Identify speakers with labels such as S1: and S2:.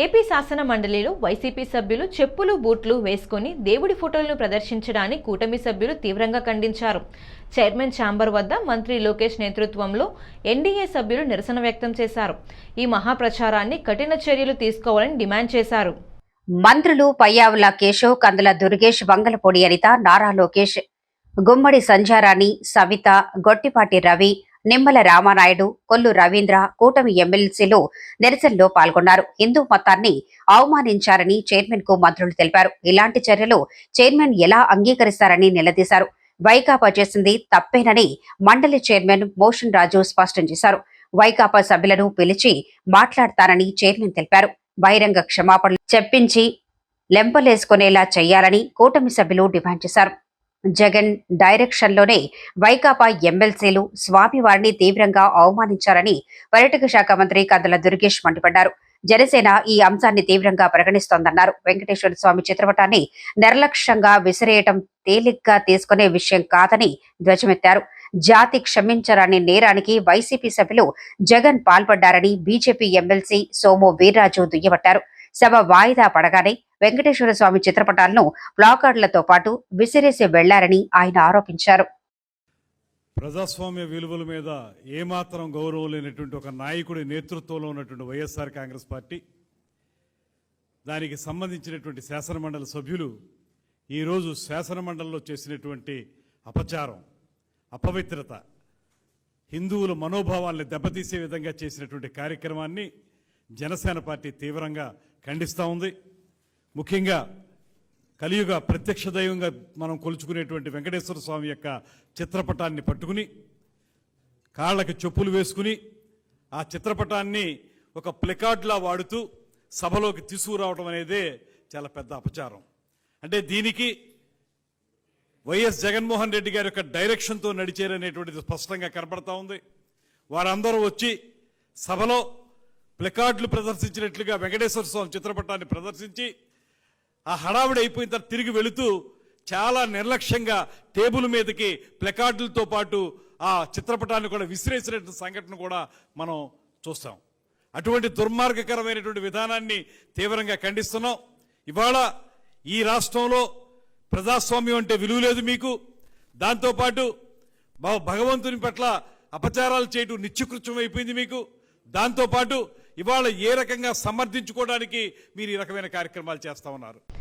S1: AP శాసన మండలిలో YCP సభ్యులు చెప్పులు బూట్లు వేసుకుని దేవుడి ఫోటోలను ప్రదర్శించడాన్ని కూటమి సభ్యులు తీవ్రంగా ఖండించారు. చైర్మన్ ఛాంబర్ వద్ద మంత్రి లోకేష్ నేతృత్వంలో ఎన్డీఏ సభ్యులు నిరసన వ్యక్తం చేశారు. ఈ మహాప్రచారాన్ని కఠిన చర్యలు తీసుకోవాలని డిమాండ్ చేశారు.
S2: మంత్రులు పయ్యావుల కేశవ్, కందుల దుర్గేష్, వంగలపూడి అనిత, నారా లోకేష్, గుమ్మడి సంధ్యారాణి, సవిత, గొట్టిపాటి రవి, నిమ్మల రామానాయుడు, కొల్లు రవీంద్ర కూటమి ఎమ్మెల్సీలు నిరసనలో పాల్గొన్నారు. హిందూ మతాన్ని అవమానించారని చైర్మన్ కు మంత్రులు తెలిపారు. ఇలాంటి చర్యలు చైర్మన్ ఎలా అంగీకరిస్తారని నిలదీశారు. వైకాపా చేసింది తప్పేనని మండలి చైర్మన్ మోషన్ రాజు స్పష్టం చేశారు. వైకాపా సభ్యులను పిలిచి మాట్లాడతానని చైర్మన్ తెలిపారు. బహిరంగ క్షమాపణలు చెప్పించి లెంపలేసుకునేలా చేయాలని కూటమి సభ్యులు డిమాండ్ చేశారు. జగన్ డైరెక్షన్లోనే వైకాపా ఎమ్మెల్సీలు స్వామివారిని తీవ్రంగా అవమానించారని పర్యాటక శాఖ మంత్రి కందుల దుర్గేష్ మండిపడ్డారు. జనసేన ఈ అంశాన్ని తీవ్రంగా పరిగణిస్తోందన్నారు. వెంకటేశ్వర స్వామి చిత్రపటాన్ని నిర్లక్ష్యంగా విసిరేయటం తేలిగ్గా తీసుకునే విషయం కాదని ధ్వజమెత్తారు. జాతి క్షమించరాని నేరానికి వైసీపీ సభ్యులు జగన్ పాల్పడ్డారని బీజేపీ ఎమ్మెల్సీ సోము వీర్రాజు దుయ్యబట్టారు. సభ వాయిదా పడగానే వెంకటేశ్వర స్వామి చిత్రపటాలను ప్లాకార్డులతో పాటు విసిరేసి వెళ్లారని ఆయన ఆరోపించారు.
S3: ప్రజాస్వామ్య విలువల మీద ఏమాత్రం గౌరవం లేనటువంటి ఒక నాయకుడి నేతృత్వంలో ఉన్నటువంటి వైఎస్ఆర్ కాంగ్రెస్ పార్టీ, దానికి సంబంధించినటువంటి శాసనమండలి సభ్యులు ఈరోజు శాసనమండలిలో చేసినటువంటి అపచారం, అపవిత్రత, హిందువుల మనోభావాల్ని దెబ్బతీసే విధంగా చేసినటువంటి కార్యక్రమాన్ని జనసేన పార్టీ తీవ్రంగా ఖండిస్తూ ఉంది. ముఖ్యంగా కలియుగ ప్రత్యక్ష దైవంగా మనం కొలుచుకునేటువంటి వెంకటేశ్వర స్వామి యొక్క చిత్రపటాన్ని పట్టుకుని కాళ్ళకి చెప్పులు వేసుకుని ఆ చిత్రపటాన్ని ఒక ప్లకార్డ్లా వాడుతూ సభలోకి తీసుకురావడం అనేదే చాలా పెద్ద అపచారం. అంటే దీనికి వైఎస్ జగన్మోహన్ రెడ్డి గారి యొక్క డైరెక్షన్తో నడిచేరనేటువంటిది స్పష్టంగా కనపడతా ఉంది. వారందరూ వచ్చి సభలో ప్లకార్డులు ప్రదర్శించినట్లుగా వెంకటేశ్వర స్వామి చిత్రపటాన్ని ప్రదర్శించి ఆ హడావిడి అయిపోయిన తర్వాత తిరిగి వెళుతూ చాలా నిర్లక్ష్యంగా టేబుల్ మీదకి ప్లకార్డులతో పాటు ఆ చిత్రపటాన్ని కూడా విసిరేసినటువంటి సంఘటన కూడా మనం చూస్తాం. అటువంటి దుర్మార్గకరమైనటువంటి విధానాన్ని తీవ్రంగా ఖండిస్తున్నాం. ఇవాళ ఈ రాష్ట్రంలో ప్రజాస్వామ్యం అంటే విలువ లేదు మీకు. దాంతోపాటు భగవంతుని పట్ల అపచారాలు చేయటం నిత్యకృత్యం అయిపోయింది మీకు. దాంతోపాటు ఇవాళ ఏ రకంగా సమర్థించుకోవడానికి మీరు ఈ రకమైన కార్యక్రమాలు చేస్తా ఉన్నారు.